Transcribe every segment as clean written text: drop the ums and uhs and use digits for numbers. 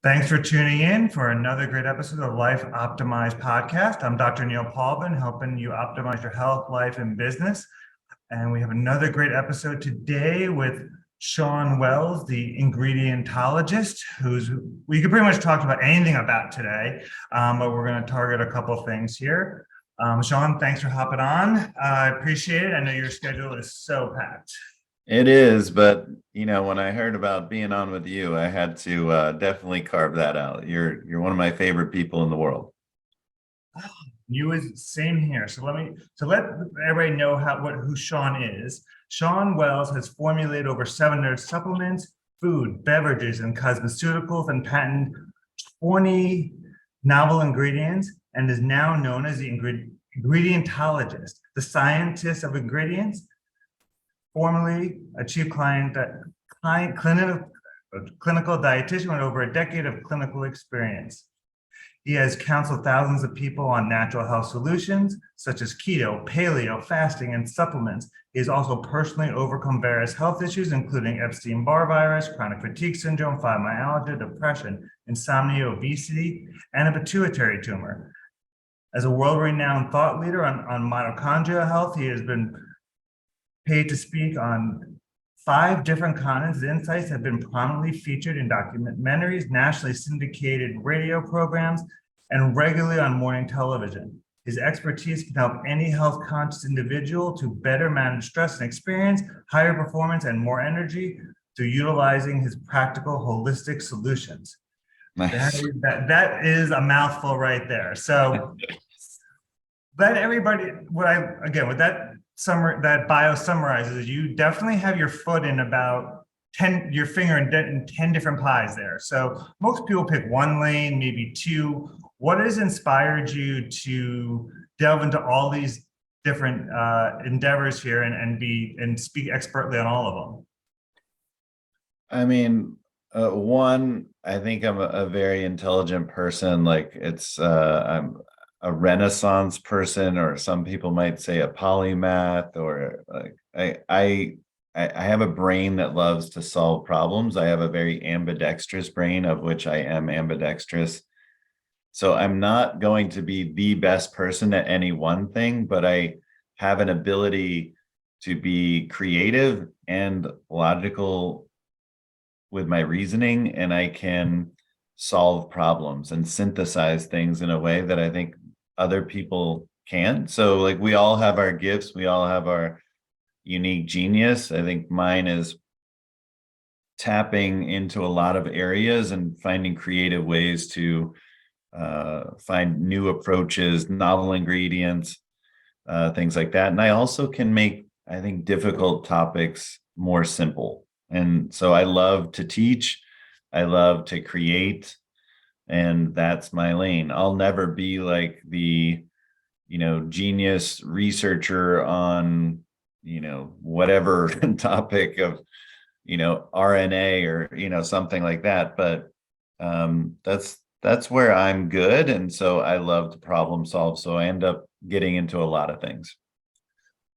Thanks for tuning in for another great episode of Life Optimized Podcast. I'm Dr. Neil Paulvin, helping you optimize your health, life, and business. And we have another great episode today with Shawn Wells, the Ingredientologist, we could pretty much talk about anything about today, but we're going to target a couple of things here. Shawn, thanks for hopping on. I appreciate it. I know your schedule is so packed. It is, but when I heard about being on with you, I had to definitely carve that out. You're one of my favorite people in the world. You is same here. So let everybody know who Shawn is. Shawn Wells has formulated over 700 supplements, food, beverages, and cosmeceuticals, and patented 20 novel ingredients, and is now known as the Ingredientologist, the scientist of ingredients. Formerly a chief clinical dietitian with over a decade of clinical experience. He has counseled thousands of people on natural health solutions, such as keto, paleo, fasting, and supplements. He has also personally overcome various health issues, including Epstein-Barr virus, chronic fatigue syndrome, fibromyalgia, depression, insomnia, obesity, and a pituitary tumor. As a world-renowned thought leader on mitochondrial health, he has been paid to speak on 5 different continents. His insights have been prominently featured in documentaries, nationally syndicated radio programs, and regularly on morning television. His expertise can help any health-conscious individual to better manage stress and experience higher performance and more energy through utilizing his practical, holistic solutions. Nice. That is a mouthful right there. So let everybody, with that bio summarizes, you definitely have your foot in about 10, your finger in 10 different pies there. So most people pick one lane, maybe 2. What has inspired you to delve into all these different endeavors here and speak expertly on all of them? I mean, one, I think I'm a very intelligent person. Like I'm a Renaissance person, or some people might say a polymath, or like I have a brain that loves to solve problems. I have a very ambidextrous brain, of which I am ambidextrous. So I'm not going to be the best person at any one thing, but I have an ability to be creative and logical with my reasoning, and I can solve problems and synthesize things in a way that I think other people can. So like, we all have our gifts, we all have our unique genius. I think mine is tapping into a lot of areas and finding creative ways to find new approaches, novel ingredients, things like that. And I also can make, I think, difficult topics more simple. And so I love to teach, I love to create, and that's my lane. I'll never be like the, genius researcher on, whatever topic of, RNA or, something like that. But that's where I'm good. And so I love to problem solve. So I end up getting into a lot of things.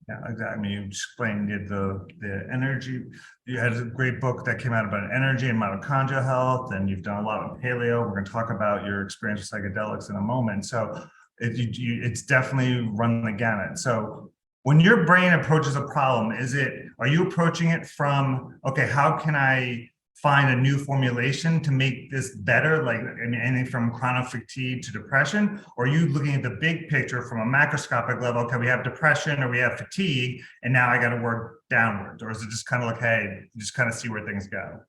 Yeah, exactly. You explained the energy. You had a great book that came out about energy and mitochondrial health, and you've done a lot with paleo. We're going to talk about your experience with psychedelics in a moment. So it's definitely run the gamut. So when your brain approaches a problem, are you approaching it from, okay, how can I find a new formulation to make this better, like anything from chronic fatigue to depression? Or are you looking at the big picture from a macroscopic level? Okay, we have depression or we have fatigue, and now I got to work downwards. Or is it just kind of like, hey, just kind of see where things go?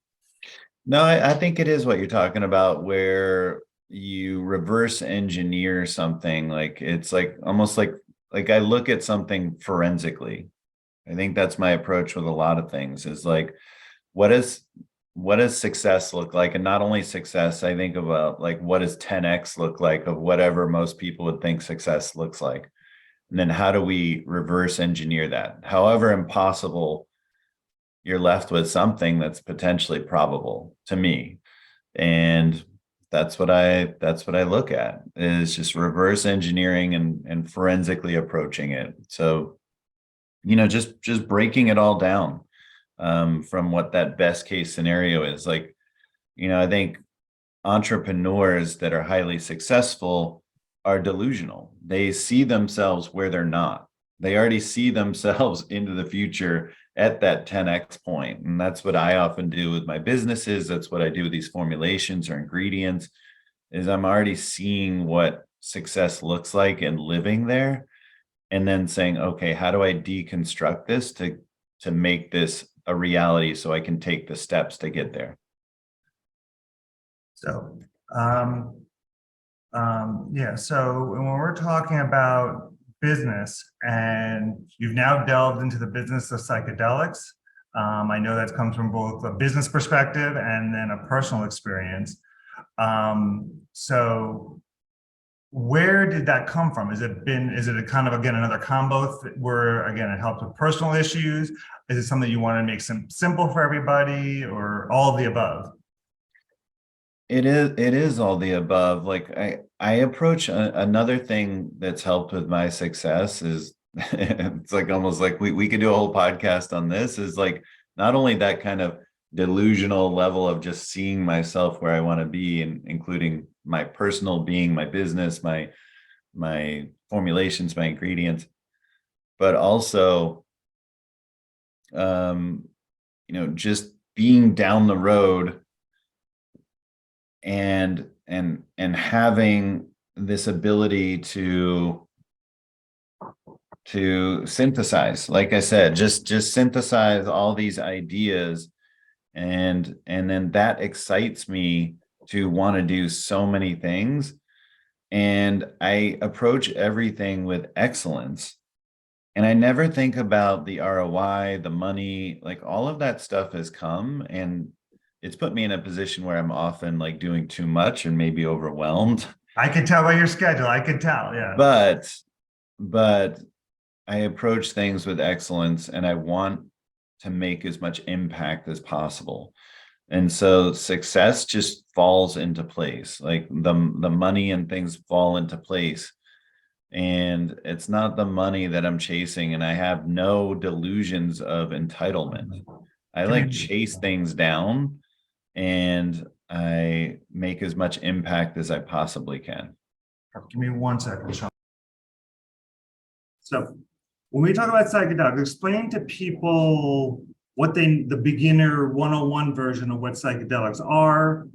No, I think it is what you're talking about, where you reverse engineer something. Like, it's like almost like I look at something forensically. I think that's my approach with a lot of things, is like, what does success look like? And not only success, I think about like, what does 10x look like of whatever most people would think success looks like? And then how do we reverse engineer that? However impossible, you're left with something that's potentially probable, to me. And that's what I look at, is just reverse engineering and forensically approaching it. So, just breaking it all down. From what that best case scenario is. Like, I think entrepreneurs that are highly successful are delusional. They see themselves where they're not. They already see themselves into the future at that 10x point. And that's what I often do with my businesses. That's what I do with these formulations or ingredients, is I'm already seeing what success looks like and living there, and then saying, okay, how do I deconstruct this to make this a reality so I can take the steps to get there? So, yeah, so when we're talking about business, and you've now delved into the business of psychedelics, I know that comes from both a business perspective and then a personal experience. So where did that come from? Is it a kind of, again, another combo where, again, it helps with personal issues? Is it something you want to make simple for everybody, or all of the above? It is all the above. Like I approach another thing that's helped with my success is it's like almost like we could do a whole podcast on this, is like not only that kind of delusional level of just seeing myself where I want to be, and including my personal being, my business, my formulations, my ingredients, but also just being down the road and having this ability to synthesize, like I said, just synthesize all these ideas, and then that excites me to want to do so many things. And I approach everything with excellence, and I never think about the ROI, the money, like all of that stuff has come, and it's put me in a position where I'm often like doing too much and maybe overwhelmed. I could tell by your schedule. I could tell, yeah. But I approach things with excellence, and I want to make as much impact as possible. And so success just falls into place. Like the money and things fall into place. And it's not the money that I'm chasing, and I have no delusions of entitlement. I like chase things down, and I make as much impact as I possibly can. Give me 1 second, Shawn. So when we talk about psychedelics, explain to people what the beginner 101 version of what psychedelics are,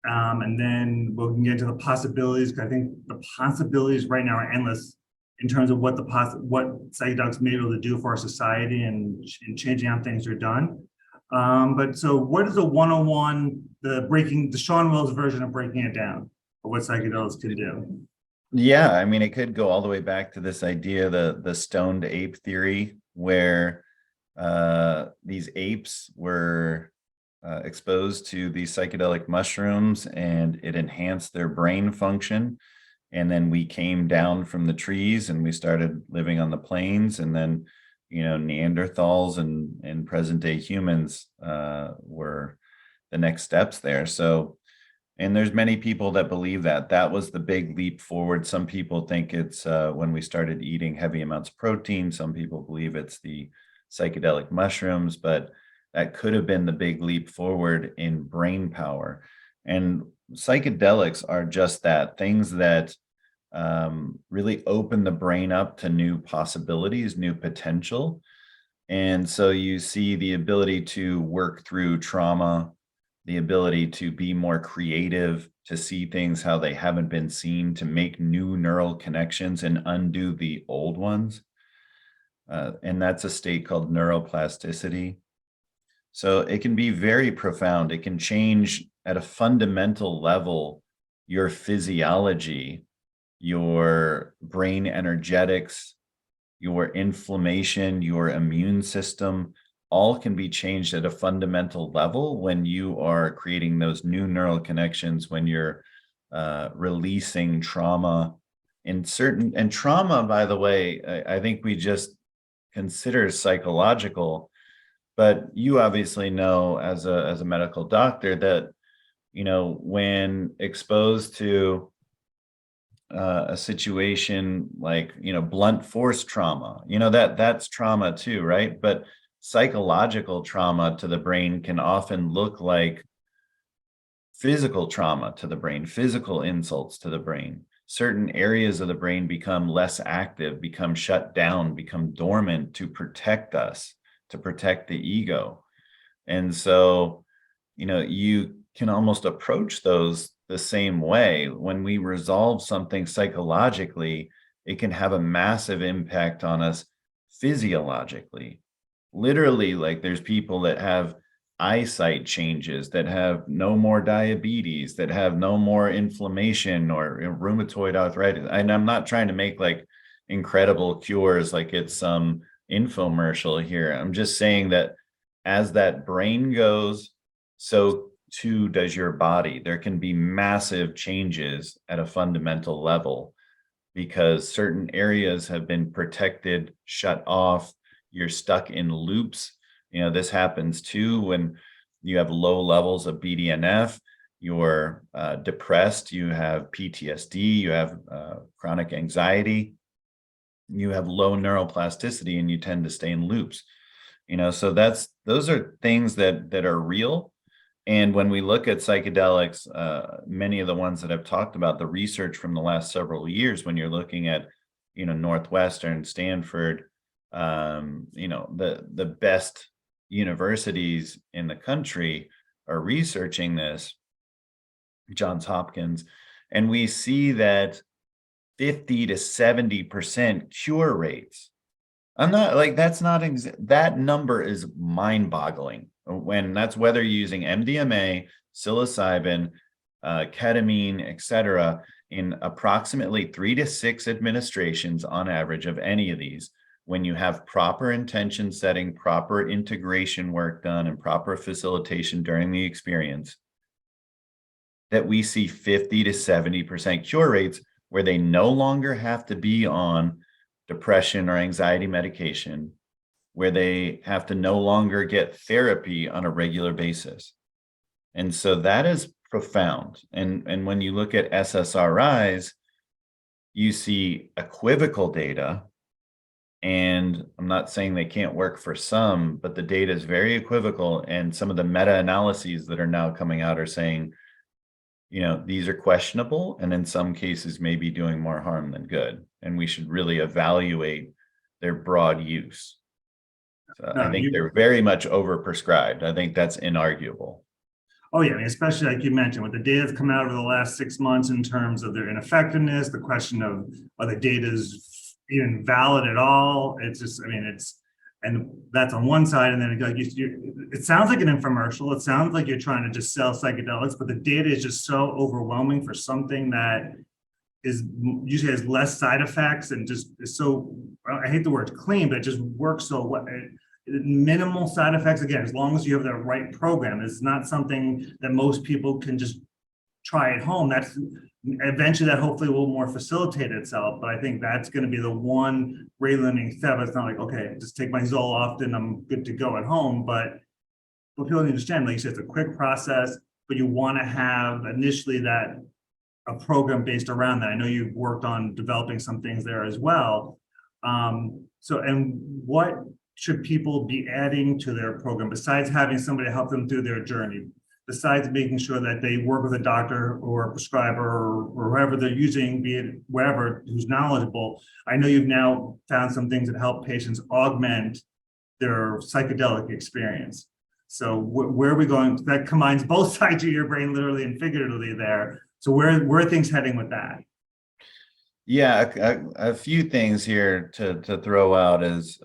and then we'll get into the possibilities, because I think the possibilities right now are endless in terms of what psychedelics may be able to do for our society and changing how things are done. But so what is the 101, the Shawn Wells version of breaking it down, or what psychedelics can do? Yeah, I mean, it could go all the way back to this idea, the stoned ape theory, where these apes were exposed to these psychedelic mushrooms, and it enhanced their brain function. And then we came down from the trees and we started living on the plains, and then Neanderthals and present day humans were the next steps there. So, and there's many people that believe that was the big leap forward. Some people think it's when we started eating heavy amounts of protein. Some people believe it's the psychedelic mushrooms, but that could have been the big leap forward in brain power. And psychedelics are just that, things that really open the brain up to new possibilities, new potential. And so you see the ability to work through trauma, the ability to be more creative, to see things how they haven't been seen, to make new neural connections and undo the old ones. And that's a state called neuroplasticity. So it can be very profound. It can change at a fundamental level your physiology, your brain energetics, your inflammation, your immune system, all can be changed at a fundamental level when you are creating those new neural connections, when you're releasing trauma. And trauma, by the way, I think we just consider psychological, but you obviously know as a medical doctor that, when exposed to a situation like, blunt force trauma, that's trauma too, right? But psychological trauma to the brain can often look like physical trauma to the brain, physical insults to the brain. Certain areas of the brain become less active, become shut down, become dormant to protect us, to protect the ego. And so, you can almost approach those the same way. When we resolve something psychologically, it can have a massive impact on us physiologically. Literally, like there's people that have eyesight changes, that have no more diabetes, that have no more inflammation or rheumatoid arthritis. And I'm not trying to make like incredible cures like it's some infomercial here. I'm just saying that as that brain goes, so too does your body. There can be massive changes at a fundamental level because certain areas have been protected, shut off. You're stuck in loops. This happens too when you have low levels of BDNF, you're depressed, you have PTSD, you have chronic anxiety, you have low neuroplasticity, and you tend to stay in loops. So those are things that are real. And when we look at psychedelics, many of the ones that I've talked about, the research from the last several years, when you're looking at, Northwestern, Stanford, the best universities in the country are researching this, Johns Hopkins, and we see that 50 to 70% cure rates. I'm not like, that number is mind-boggling. That's whether you're using MDMA, psilocybin, ketamine, etc., in approximately 3 to 6 administrations on average of any of these. When you have proper intention setting, proper integration work done, and proper facilitation during the experience, that we see 50 to 70% cure rates where they no longer have to be on depression or anxiety medication, where they have to no longer get therapy on a regular basis. And so that is profound. And when you look at SSRIs, you see equivocal data. And I'm not saying they can't work for some, but the data is very equivocal. And some of the meta-analyses that are now coming out are saying, these are questionable, and in some cases may be doing more harm than good. And we should really evaluate their broad use. So I think they're very much overprescribed. I think that's inarguable. Oh yeah, I mean, especially like you mentioned, with the data that's come out over the last 6 months in terms of their ineffectiveness, the question of are the data's even valid at all? It's just, and that's on one side, and then like it sounds like an infomercial. It sounds like you're trying to just sell psychedelics, but the data is just so overwhelming for something that is usually has less side effects and just is so, I hate the word clean, but it just works so well. Minimal side effects, again, as long as you have the right program. It's not something that most people can just try at home. That's eventually that hopefully will more facilitate itself, but I think that's going to be the one rate limiting step. It's not like, okay, just take my Zoloft and I'm good to go at home, but people need to understand, like you said, it's a quick process, but you want to have initially a program based around that. I know you've worked on developing some things there as well. And what should people be adding to their program besides having somebody help them through their journey? Besides making sure that they work with a doctor or a prescriber or whoever they're using, be it wherever, who's knowledgeable. I know you've now found some things that help patients augment their psychedelic experience. So where are we going? That combines both sides of your brain, literally and figuratively there. So where are things heading with that? Yeah, a few things here to throw out is,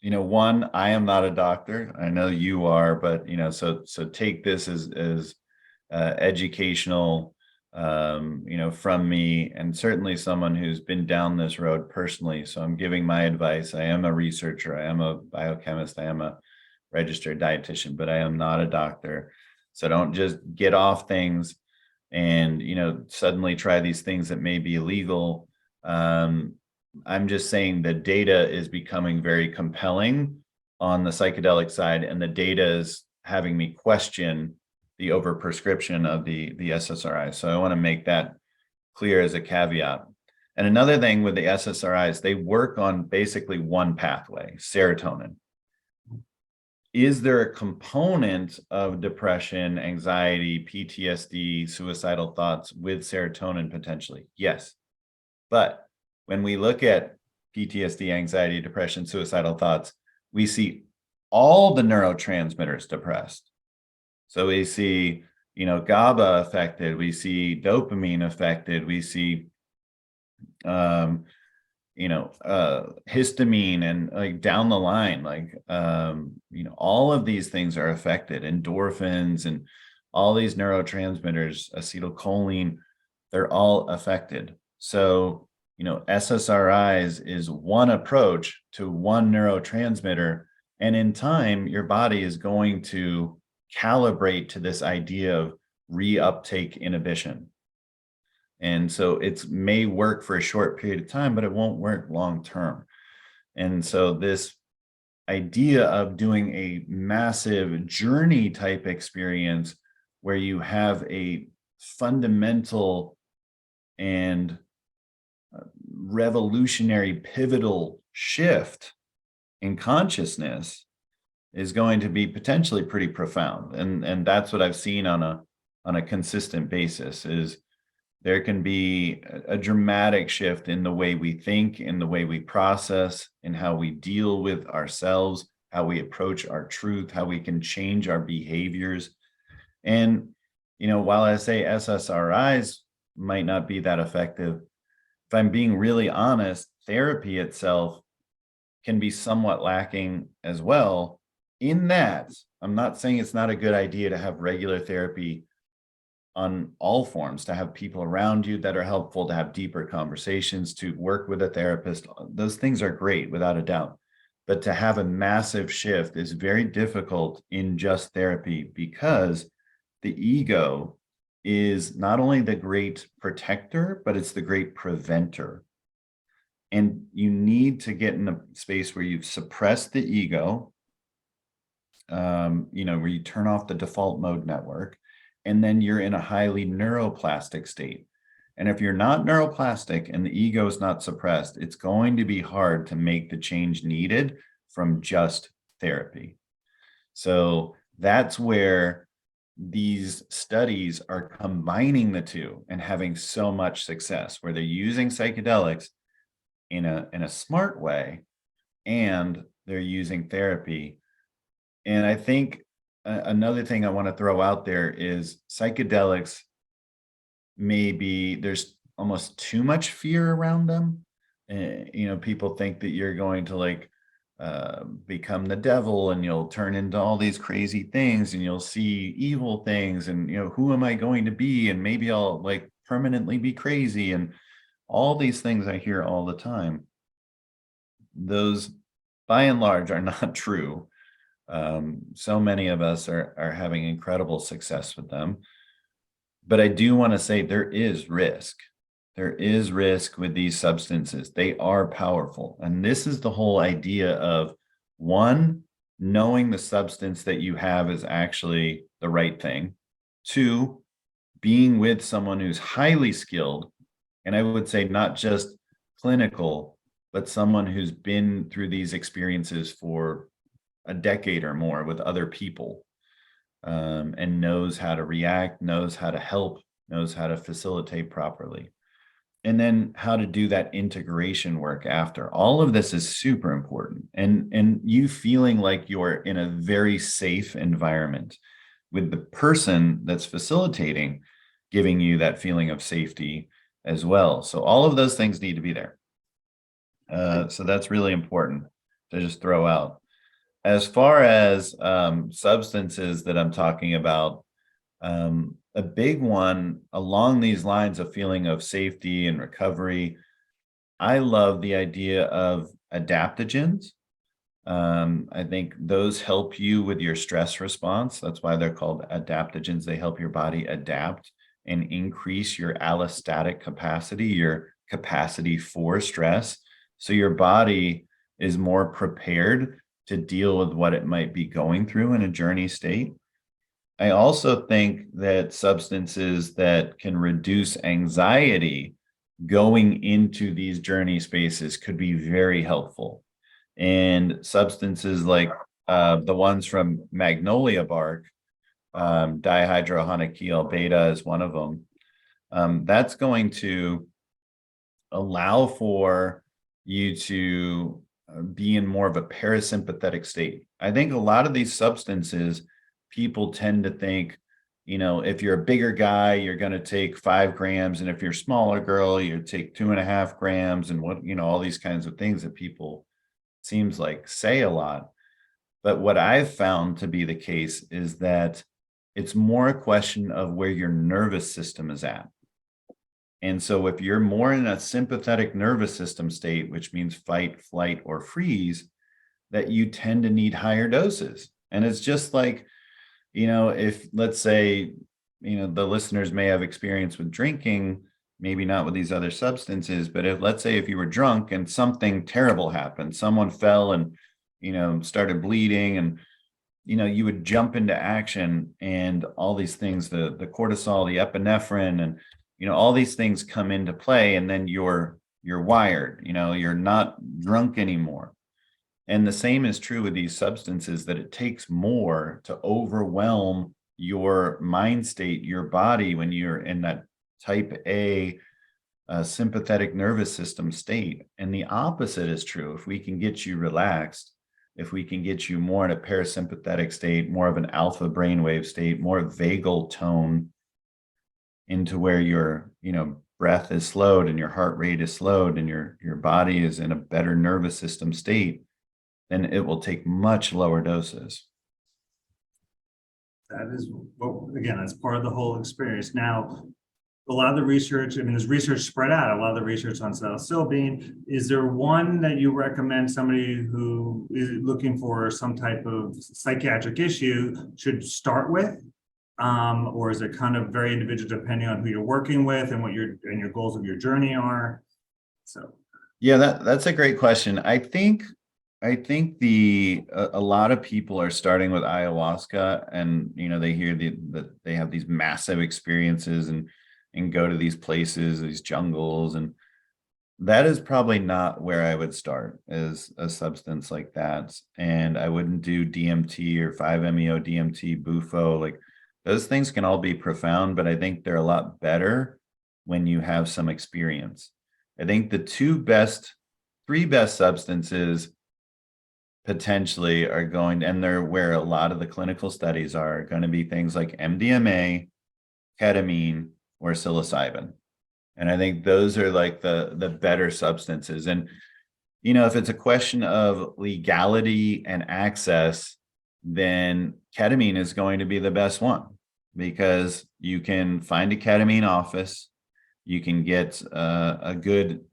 one, I am not a doctor. I know you are, but so take this as educational, from me, and certainly someone who's been down this road personally. So I'm giving my advice. I am a researcher. I am a biochemist. I am a registered dietitian, but I am not a doctor. So don't just get off things and suddenly try these things that may be illegal. I'm just saying the data is becoming very compelling on the psychedelic side, and the data is having me question the overprescription of the SSRIs. So I want to make that clear as a caveat. And another thing with the SSRIs, they work on basically one pathway, serotonin. is there a component of depression, anxiety, PTSD, suicidal thoughts with serotonin potentially? Yes. But when we look at PTSD, anxiety, depression, suicidal thoughts, we see all the neurotransmitters depressed. So we see, GABA affected, we see dopamine affected, we see, histamine, and like down the line, like, all of these things are affected, endorphins and all these neurotransmitters, acetylcholine, they're all affected. So, SSRIs is one approach to one neurotransmitter. And in time, your body is going to calibrate to this idea of reuptake inhibition. And so it may work for a short period of time, but it won't work long term. And so this idea of doing a massive journey type experience where you have a fundamental and revolutionary pivotal shift in consciousness is going to be potentially pretty profound. And that's what I've seen on a consistent basis. Is there can be a dramatic shift in the way we think, in the way we process, in how we deal with ourselves, how we approach our truth, how we can change our behaviors. And, while I say SSRIs might not be that effective, if I'm being really honest, therapy itself can be somewhat lacking as well. In that, I'm not saying it's not a good idea to have regular therapy on all forms, to have people around you that are helpful, to have deeper conversations, to work with a therapist. Those things are great, without a doubt. But to have a massive shift is very difficult in just therapy, because the ego is not only the great protector, but it's the great preventer. And you need to get in a space where you've suppressed the ego, where you turn off the default mode network, and then you're in a highly neuroplastic state. And if you're not neuroplastic and the ego is not suppressed, it's going to be hard to make the change needed from just therapy. So that's where these studies are combining the two and having so much success, where they're using psychedelics in a smart way, and they're using therapy. And I think another thing I want to throw out there is psychedelics, maybe there's almost too much fear around them. People think that you're going to become the devil, and you'll turn into all these crazy things, and you'll see evil things, and who am I going to be, and maybe I'll permanently be crazy, and all these things I hear all the time. Those by and large are not true. So many of us are having incredible success with them. But I do want to say there is risk. There is risk with these substances. They are powerful. And this is the whole idea of, one, knowing the substance that you have is actually the right thing. Two, being with someone who's highly skilled, and I would say not just clinical, but someone who's been through these experiences for a decade or more with other people, and knows how to react, knows how to help, knows how to facilitate properly. And then how to do that integration work after. All of this is super important. And you feeling like you're in a very safe environment with the person that's facilitating, giving you that feeling of safety as well. So all of those things need to be there. So that's really important to just throw out. As far as substances that I'm talking about, a big one along these lines of feeling of safety and recovery, I love the idea of adaptogens. I think those help you with your stress response. That's why they're called adaptogens. They help your body adapt and increase your allostatic capacity, your capacity for stress. So your body is more prepared to deal with what it might be going through in a journey state. I also think that substances that can reduce anxiety going into these journey spaces could be very helpful. And substances like the ones from magnolia bark, dihydrohonocchial beta is one of them. That's going to allow for you to be in more of a parasympathetic state. I think a lot of these substances, people tend to think, if you're a bigger guy, you're going to take 5 grams. And if you're a smaller girl, you take 2.5 grams, and all these kinds of things that people seems like say a lot. But what I've found to be the case is that it's more a question of where your nervous system is at. And so if you're more in a sympathetic nervous system state, which means fight, flight, or freeze, that you tend to need higher doses. And it's just like, if let's say, the listeners may have experience with drinking, maybe not with these other substances, but let's say if you were drunk and something terrible happened, someone fell and, started bleeding, and, you would jump into action, and all these things, the cortisol, the epinephrine, and, all these things come into play, and then you're wired, you're not drunk anymore. And the same is true with these substances, that it takes more to overwhelm your mind state, your body, when you're in that type A sympathetic nervous system state. And the opposite is true. If we can get you relaxed, if we can get you more in a parasympathetic state, more of an alpha brainwave state, more vagal tone, into where your breath is slowed and your heart rate is slowed and your body is in a better nervous system state, then it will take much lower doses. That is, well, again, that's part of the whole experience. Now, a lot of the research, there's research spread out, a lot of the research on psilocybin. Is there one that you recommend somebody who is looking for some type of psychiatric issue should start with? Or is it kind of very individual depending on who you're working with and what your goals of your journey are? So yeah, that's a great question. I think a lot of people are starting with ayahuasca, and they hear that they have these massive experiences and go to these places, these jungles, and that is probably not where I would start, as a substance like that. And I wouldn't do DMT or 5-MeO DMT, Bufo. Like, those things can all be profound, but I think they're a lot better when you have some experience. I think the 3 best substances potentially are going, and they're where a lot of the clinical studies are going to be, things like MDMA, ketamine, or psilocybin. And I think those are like the better substances. And, if it's a question of legality and access, then ketamine is going to be the best one, because you can find a ketamine office. You can get a good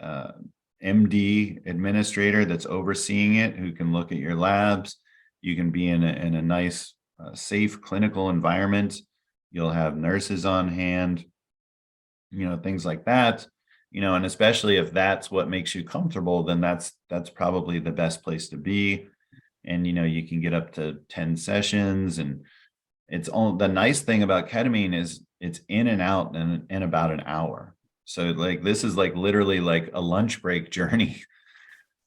MD administrator that's overseeing it, who can look at your labs. You can be in a nice, safe clinical environment. You'll have nurses on hand, things like that, and especially if that's what makes you comfortable, then that's probably the best place to be. And, you can get up to 10 sessions, and the nice thing about ketamine is it's in and out in about an hour. So like, this is like literally like a lunch break journey.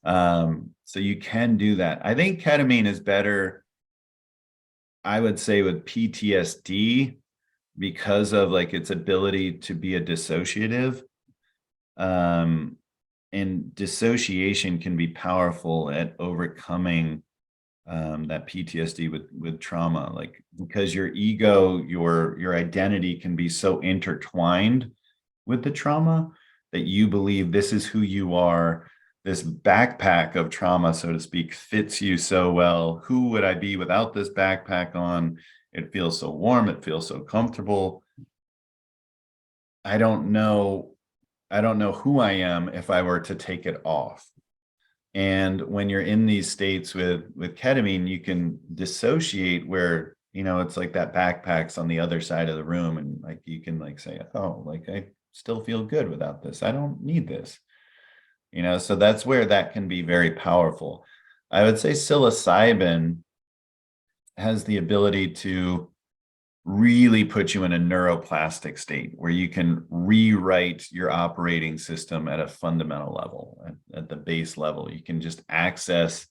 So you can do that. I think ketamine is better, I would say, with PTSD, because of like its ability to be a dissociative. And dissociation can be powerful at overcoming that PTSD with trauma, like, because your ego, your identity can be so intertwined with the trauma that you believe this is who you are. This backpack of trauma, so to speak, fits you so well. Who would I be without this backpack on? It feels so warm. It feels so comfortable. I don't know who I am if I were to take it off. And when you're in these states with ketamine, you can dissociate, where, it's like that backpack's on the other side of the room, and like, you can like say, oh, like, I still feel good without this. I don't need this. So that's where that can be very powerful. I would say psilocybin has the ability to really put you in a neuroplastic state, where you can rewrite your operating system at a fundamental level, at the base level. You can just access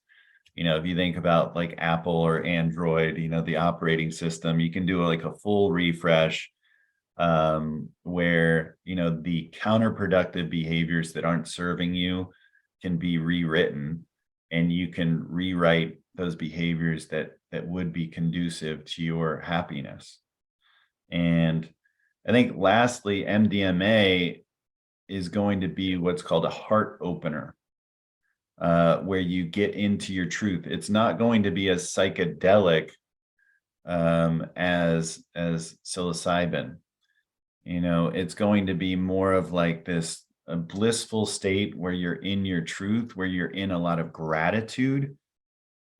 If you think about like Apple or Android, the operating system, you can do like a full refresh, where the counterproductive behaviors that aren't serving you can be rewritten, and you can rewrite those behaviors that would be conducive to your happiness. And I think lastly, MDMA is going to be what's called a heart opener, where you get into your truth. It's not going to be as psychedelic as psilocybin. It's going to be more of like this a blissful state where you're in your truth, where you're in a lot of gratitude,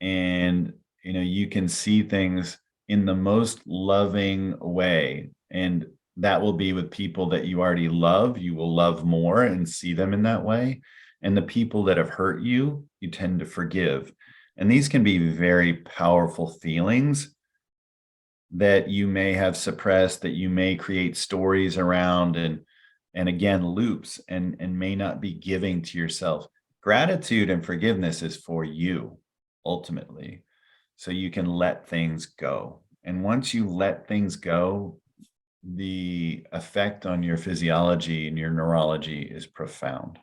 and you can see things in the most loving way. And that will be with people that you already love. You will love more and see them in that way. And the people that have hurt you, you tend to forgive. And these can be very powerful feelings that you may have suppressed, that you may create stories around, and again, loops, and may not be giving to yourself. Gratitude and forgiveness is for you, ultimately, so you can let things go. And once you let things go, the effect on your physiology and your neurology is profound.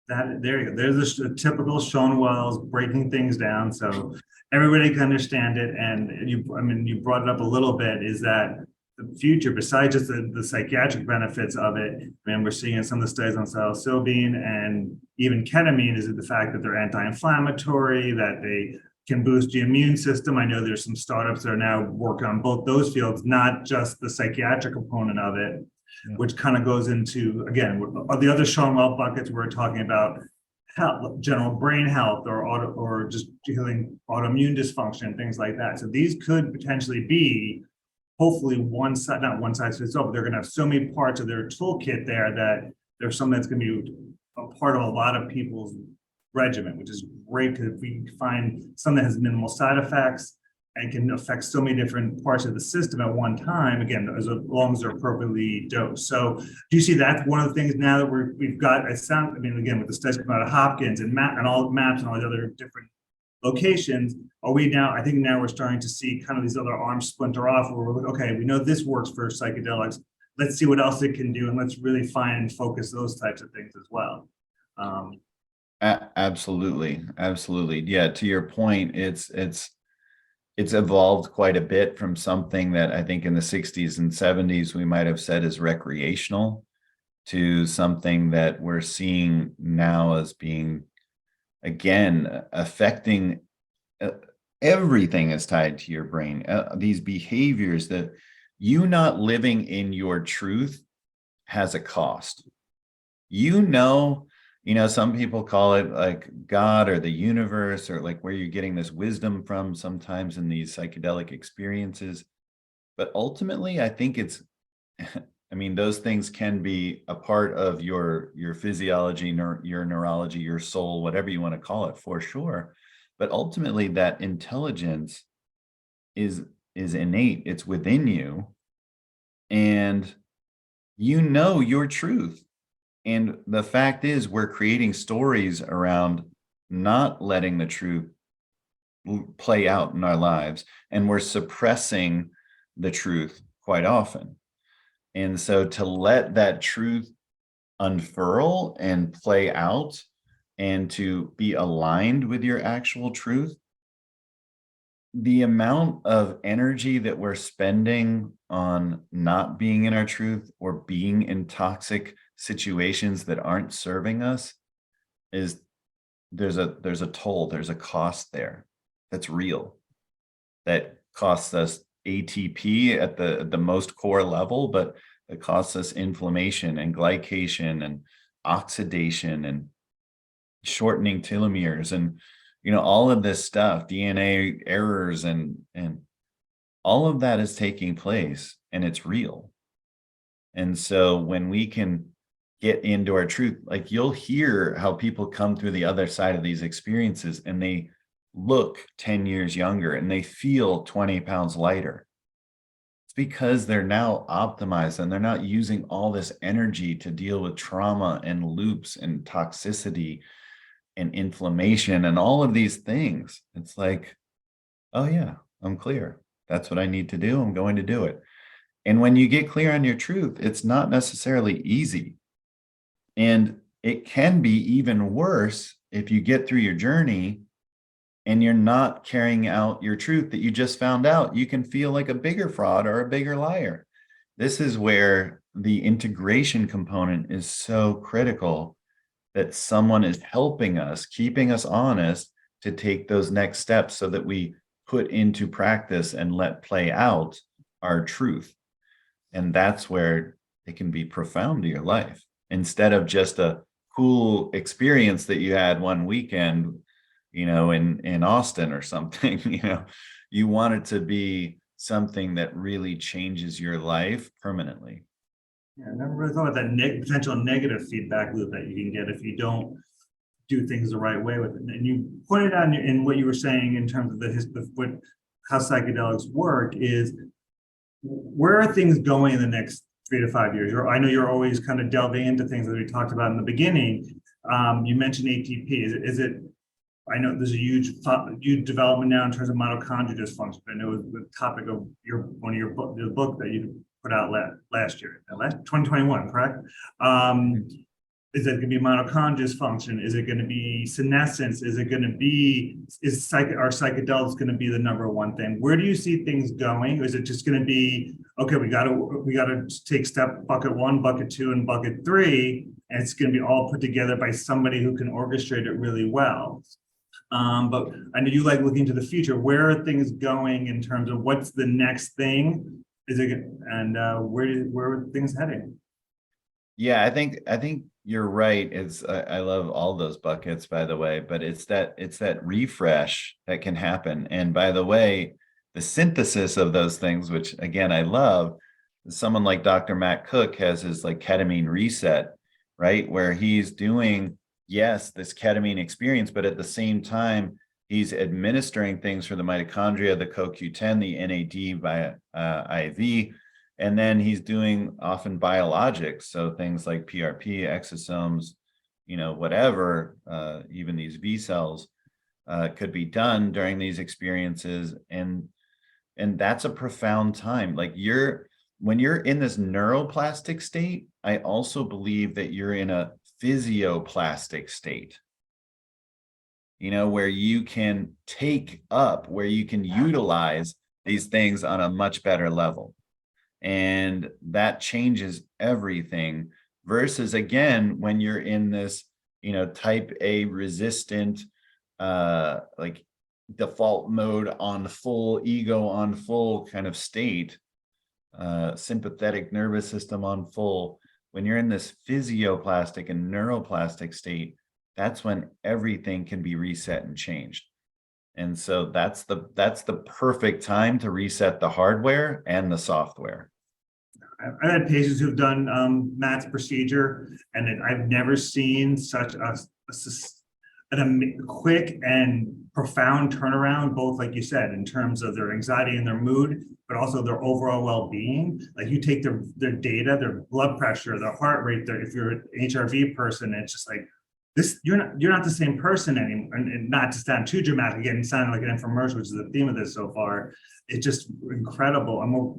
There you go. There's a typical Shawn Wells breaking things down so everybody can understand it. And you brought it up a little bit, is that the future, besides just the psychiatric benefits of it, we're seeing in some of the studies on psilocybin and even ketamine, is the fact that they're anti-inflammatory, that they can boost the immune system. I know there's some startups that are now working on both those fields, not just the psychiatric component of it. Yeah. Which kind of goes into, again, the other Shawn Wells buckets we're talking about, health, general brain health, or just healing autoimmune dysfunction, things like that. So these could potentially be, hopefully, not one size fits all, but they're going to have so many parts of their toolkit there that there's something that's going to be a part of a lot of people's regimen, which is great, because if we find something that has minimal side effects and can affect so many different parts of the system at one time, again, as long as they're appropriately dosed. So do you see that's one of the things now that we've got, again, with the studies coming out of Hopkins and all MAPS and all the other different locations, are we now, I think now we're starting to see kind of these other arms splinter off, where we're like, okay, we know this works for psychedelics, let's see what else it can do, and let's really find and focus those types of things as well. Absolutely. Yeah, to your point, it's evolved quite a bit from something that I think in the 60s and 70s we might have said is recreational, to something that we're seeing now as being, again, affecting everything is tied to your brain. These behaviors, that you not living in your truth has a cost. Some people call it like God or the universe, or like where you're getting this wisdom from sometimes in these psychedelic experiences. But ultimately, I think it's, those things can be a part of your physiology, your neurology, your soul, whatever you want to call it, for sure. But ultimately, that intelligence is innate. It's within you, and your truth. And the fact is, we're creating stories around not letting the truth play out in our lives, and we're suppressing the truth quite often. And so to let that truth unfurl and play out, and to be aligned with your actual truth, the amount of energy that we're spending on not being in our truth or being in toxic situations that aren't serving us, there's a toll, there's a cost there that's real, that costs us ATP at the most core level, but it costs us inflammation and glycation and oxidation and shortening telomeres and all of this stuff, DNA errors, and all of that is taking place, and it's real. And so when we can get into our truth, like, you'll hear how people come through the other side of these experiences and they look 10 years younger and they feel 20 pounds lighter. It's because they're now optimized and they're not using all this energy to deal with trauma and loops and toxicity and inflammation and all of these things. It's like, oh yeah, I'm clear. That's what I need to do. I'm going to do it. And when you get clear on your truth, it's not necessarily easy. And it can be even worse if you get through your journey and you're not carrying out your truth that you just found out. You can feel like a bigger fraud or a bigger liar. This is where the integration component is so critical, that someone is helping us, keeping us honest to take those next steps so that we put into practice and let play out our truth. And that's where it can be profound to your life, instead of just a cool experience that you had one weekend, in Austin or something. You want it to be something that really changes your life permanently. Yeah, I never really thought about that potential negative feedback loop that you can get if you don't do things the right way with it. And you pointed out in what you were saying in terms of how psychedelics work is, where are things going in the next 3 to 5 years? I know you're always kind of delving into things that we talked about in the beginning. You mentioned ATP. Is it? I know there's a huge development now in terms of mitochondrial dysfunction. I know it was the topic of the book that you put out last year, 2021, correct? Is it going to be mitochondrial dysfunction? Is it going to be senescence? Is our psychedelics going to be the number one thing? Where do you see things going? Or is it just going to be, okay, we got to take step bucket 1, bucket 2, and bucket 3, and it's going to be all put together by somebody who can orchestrate it really well? But I know you like looking to the future. Where are things going in terms of what's the next thing? Where are things heading? Yeah, I think you're right. I love all those buckets, by the way, but it's that refresh that can happen. And by the way, the synthesis of those things, which again I love, someone like Dr. Matt Cook has his like ketamine reset, right? Where he's doing, yes, this ketamine experience, but at the same time, he's administering things for the mitochondria, the CoQ10, the NAD by IV, and then he's doing often biologics, so things like PRP, exosomes, whatever, even these V cells could be done during these experiences, and that's a profound time. Like when you're in this neuroplastic state, I also believe that you're in a physioplastic state, where you can where you can utilize these things on a much better level. And that changes everything versus, again, when you're in this, type A resistant, like default mode on full, ego on full kind of state, sympathetic nervous system on full. When you're in this physioplastic and neuroplastic state, that's when everything can be reset and changed. And so that's the perfect time to reset the hardware and the software. I've had patients who've done Matt's procedure, and I've never seen such a quick and profound turnaround, both, like you said, in terms of their anxiety and their mood, but also their overall well-being. Like, you take their data, their blood pressure, their heart rate, if you're an HRV person, it's just like, this, you're not the same person anymore. And not to sound too dramatic, again, sounding like an infomercial, which is the theme of this so far. It's just incredible. And what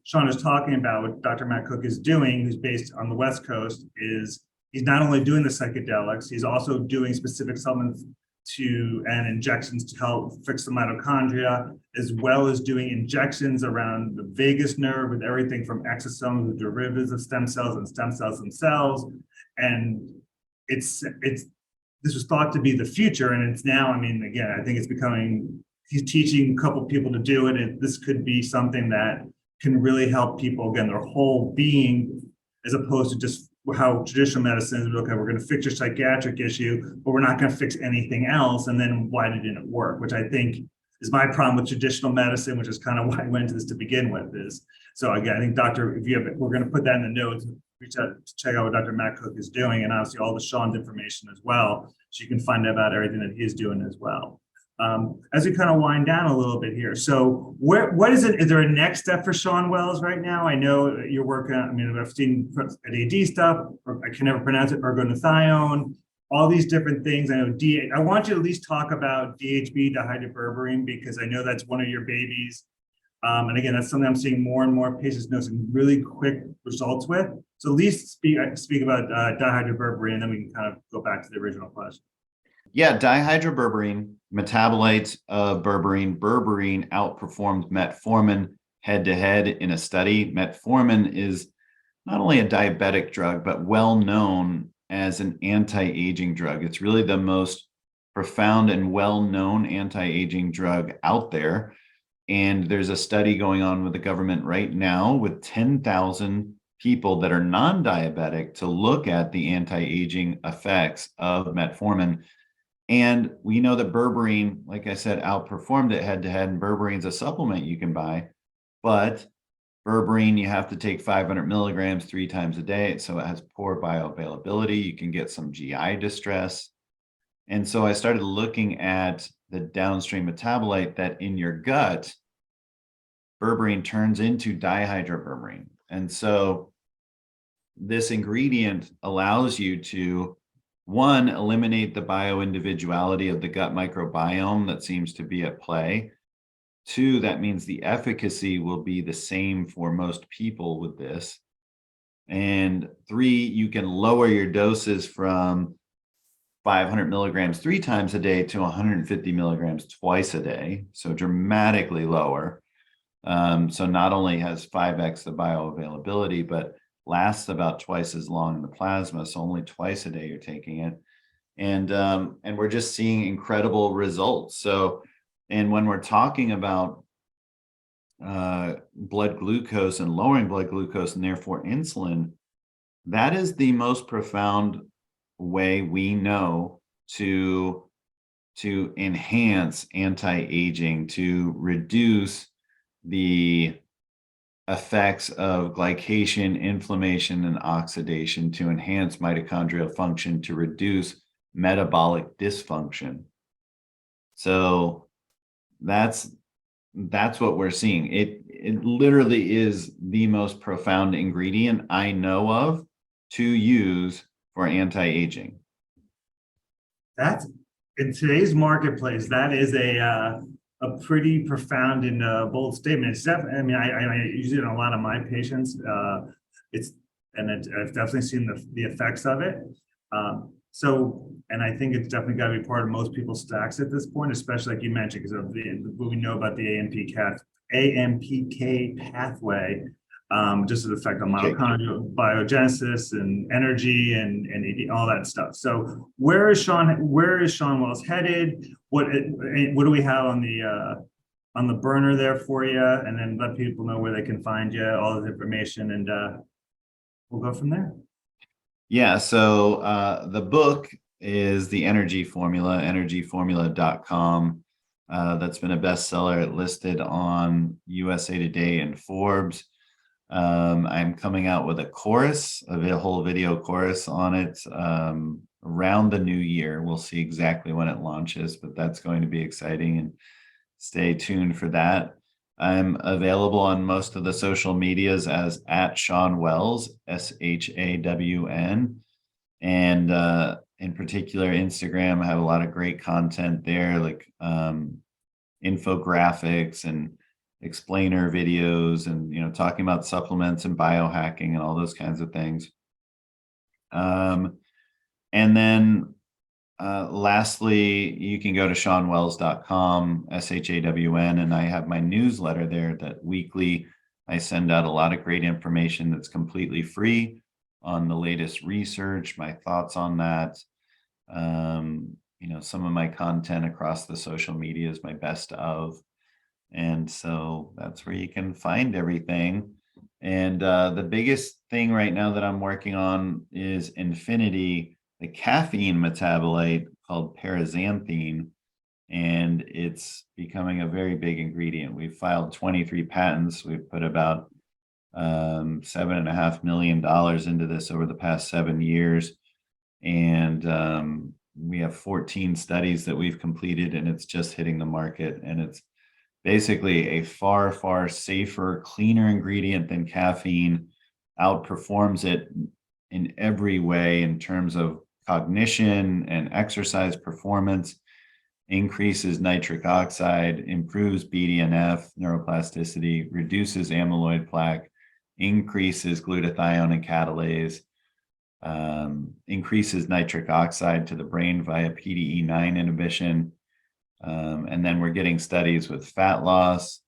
Shawn is talking about, what Dr. Matt Cook is doing, who's based on the West Coast, is he's not only doing the psychedelics, he's also doing specific supplements and injections to help fix the mitochondria, as well as doing injections around the vagus nerve with everything from exosomes, derivatives of stem cells, and stem cells themselves. And this was thought to be the future, and it's now, again, I think it's becoming, he's teaching a couple people to do it, and this could be something that can really help people, again, their whole being, as opposed to just how traditional medicine is, okay, we're going to fix your psychiatric issue, but we're not going to fix anything else, and then why didn't it work? Which I think is my problem with traditional medicine, which is kind of why I went into this to begin with. So again, I think we're going to put that in the notes, reach out to check out what Dr. Matt Cook is doing, and obviously all the Shawn's information as well, so you can find out about everything that he's doing as well. As we kind of wind down a little bit here, so what is it? Is there a next step for Shawn Wells right now? I know you're working on, I've seen at AD stuff, or I can never pronounce it, ergonothione. all these different things. I know I want you to at least talk about DHB, dihydroberberine, because I know that's one of your babies. And again, that's something I'm seeing more and more patients know some really quick results with. So at least speak about dihydroberberine, and then we can kind of go back to the original question. Yeah, dihydroberberine, metabolite of berberine. Berberine outperformed metformin head-to-head in a study. Metformin is not only a diabetic drug, but well known as an anti-aging drug. It's really the most profound and well-known anti-aging drug out there. And there's a study going on with the government right now with 10,000 people that are non-diabetic to look at the anti-aging effects of metformin. And we know that berberine, like I said, outperformed it head-to-head, and berberine is a supplement you can buy. But berberine, you have to take 500 milligrams 3 times a day. So it has poor bioavailability. You can get some GI distress. And so I started looking at the downstream metabolite that in your gut, berberine turns into dihydroberberine. And so this ingredient allows you to, one, eliminate the bioindividuality of the gut microbiome that seems to be at play. 2, that means the efficacy will be the same for most people with this. And 3, you can lower your doses from 500 milligrams 3 times a day to 150 milligrams twice a day. So dramatically lower. So not only has 5x the bioavailability, but lasts about twice as long in the plasma. So only twice a day you're taking it. And we're just seeing incredible results. So, and when we're talking about blood glucose and lowering blood glucose and therefore insulin, that is the most profound way we know to enhance anti-aging, to reduce the effects of glycation, inflammation, and oxidation, to enhance mitochondrial function, to reduce metabolic dysfunction. So that's what we're seeing. It literally is the most profound ingredient I know of to use for anti-aging. That's, in today's marketplace, that is a pretty profound and bold statement. It's definitely, I mean, I use it in a lot of my patients. I've definitely seen the effects of it. And I think it's definitely got to be part of most people's stacks at this point, especially like you mentioned, because of what we know about the AMPK pathway, just the effect on mitochondrial biogenesis and energy and all that stuff. So where is Shawn Wells headed? What do we have on the burner there for you? And then let people know where they can find you, all this information, and we'll go from there. Yeah, so the book is The Energy Formula, energyformula.com. That's been a bestseller, listed on USA Today and Forbes. I'm coming out with a course, a whole video course on it around the new year. We'll see exactly when it launches, but that's going to be exciting, and stay tuned for that. I'm available on most of the social medias as @Shawn Wells, SHAWN. And in particular, Instagram, I have a lot of great content there, like infographics and explainer videos, and talking about supplements and biohacking and all those kinds of things. And then lastly, you can go to shawnwells.com, SHAWN, and I have my newsletter there that weekly I send out a lot of great information that's completely free on the latest research, my thoughts on that. Some of my content across the social media is my best of. And so that's where you can find everything. And the biggest thing right now that I'm working on is Infinity, the caffeine metabolite called paraxanthine, and it's becoming a very big ingredient. We've filed 23 patents. We've put about $7.5 million into this over the past 7 years. And we have 14 studies that we've completed, and it's just hitting the market. And it's basically a far, far safer, cleaner ingredient than caffeine, outperforms it in every way in terms of cognition and exercise performance, increases nitric oxide, improves BDNF, neuroplasticity, reduces amyloid plaque, increases glutathione and catalase, increases nitric oxide to the brain via PDE9 inhibition. And then we're getting studies with fat loss,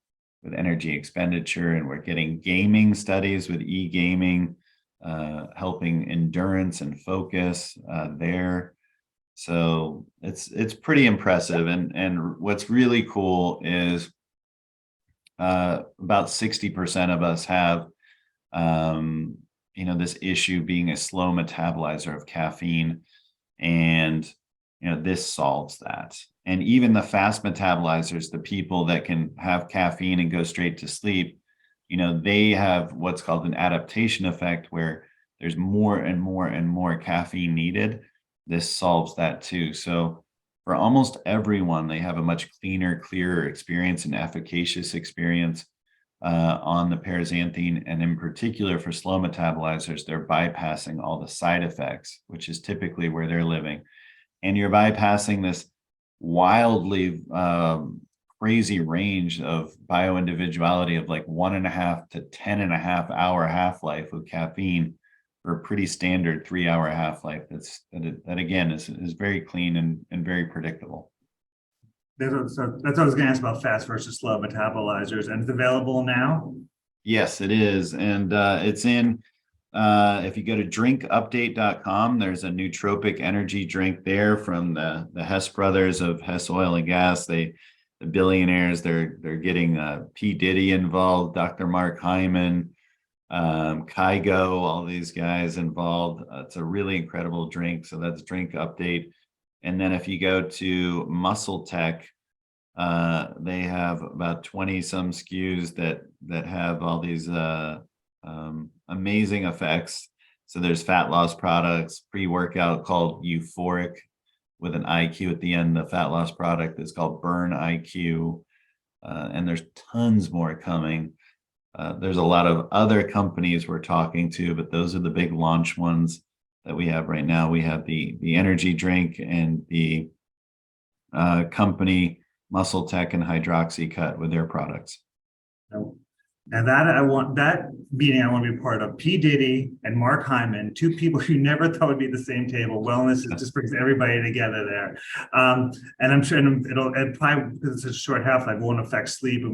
with energy expenditure, and we're getting gaming studies with e-gaming, helping endurance and focus there. So it's pretty impressive. And what's really cool is about 60% of us have this issue being a slow metabolizer of caffeine, and this solves that. And even the fast metabolizers, the people that can have caffeine and go straight to sleep, they have what's called an adaptation effect, where there's more and more and more caffeine needed. This solves that too. So for almost everyone, they have a much cleaner, clearer experience and efficacious experience on the paraxanthine. And in particular for slow metabolizers, they're bypassing all the side effects, which is typically where they're living. And you're bypassing this wildly crazy range of bioindividuality of like 1.5 to 10.5 hour half-life with caffeine for a pretty standard 3-hour half-life. That again is very clean and very predictable. So that's what I was going to ask about fast versus slow metabolizers, and it's available now? Yes, it is. And it's in, if you go to drinkupdate.com, there's a nootropic energy drink there from the Hess brothers of Hess Oil and Gas. The billionaires, they're getting P. Diddy involved, Dr. Mark Hyman, Kygo, all these guys involved. It's a really incredible drink. So that's Drink Update. And then if you go to Muscle Tech, they have about 20 some SKUs that have all these amazing effects. So there's fat loss products, pre-workout called Euphoric with an IQ at the end. The fat loss product is called Burn IQ. And there's tons more coming. There's a lot of other companies we're talking to, but those are the big launch ones that we have right now. We have the energy drink and the company Muscle Tech and Hydroxycut with their products. And that meeting I want to be part of. P. Diddy and Mark Hyman, two people you never thought would be at the same table. Wellness just brings everybody together there. And I'm sure it'll probably, because it's a short half-life, won't affect sleep. And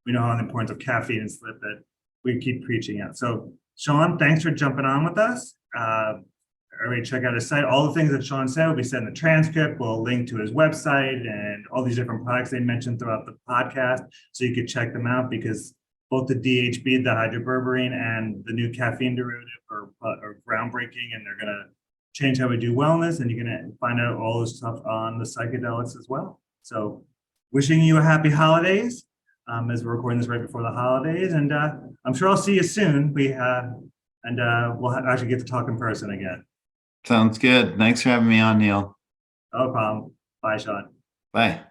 we know how the importance of caffeine and sleep that we keep preaching out. So Shawn, thanks for jumping on with us. Everybody check out his site. All the things that Shawn said will be said in the transcript. We'll link to his website and all these different products they mentioned throughout the podcast, so you could check them out, because both the DHB, the hydroberberine, and the new caffeine derivative are groundbreaking, and they're going to change how we do wellness, and you're going to find out all this stuff on the Psychedelics as well. So wishing you a happy holidays as we're recording this right before the holidays, and I'm sure I'll see you soon. We'll actually get to talk in person again. Sounds good. Thanks for having me on, Neil. No problem. Bye, Shawn. Bye.